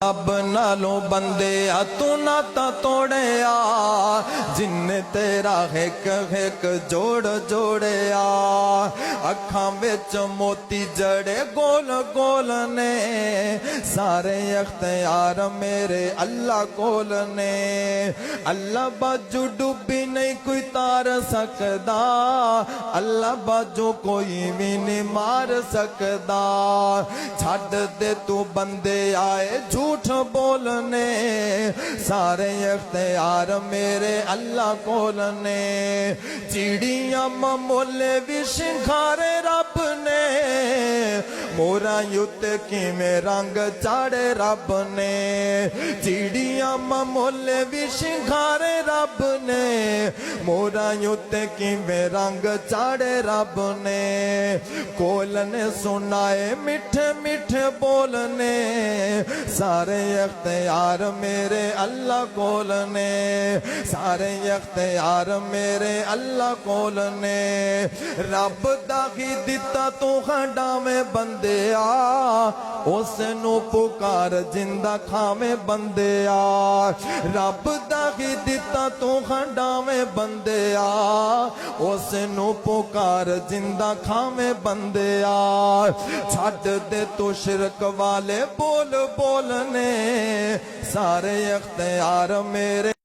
अब नालों बंदे तू नाता तोड़िया जिन्ने तेरा हिक हिक जोड़ जोड़िया अखां विच मोती जड़े गोल गोल ने सारे अख्तियार मेरे अल्लाह कोल ने अल्लाह बाजू डूबी नहीं कोई तार सकदा अल्लाह बाजू कोई भी नहीं मार सकदा छड़ दे तू बंदे आए झूठ बोलने सारे अख्तियार मेरे अल्लाह कोल ने चिड़िया ममोले भी शिंगारे रब ने मोरा युत किमें रंग चाड़े रब ने चिड़िया ममोले भी शिंगारे रब ने मोरा युत किमें रंग चाड़े रब ने कोल ने सुनाए मिठे मिठे बोलने सारे अख्तियार मेरे अल्लाह कोल ने सारे अख्तियार मेरे अल्लाह कोल ने रब दा ही दिता तू खंडावे बंदे आ उस नु पुकार जिंदा खावे बंदे आ रब दा ही दिता तू खंडावे बंदे आ उस नु पुकार जिंदा खावे बंदे आ छड़ दे तू शिरक वाले बोल बोलने सारे अख्तियार मेरे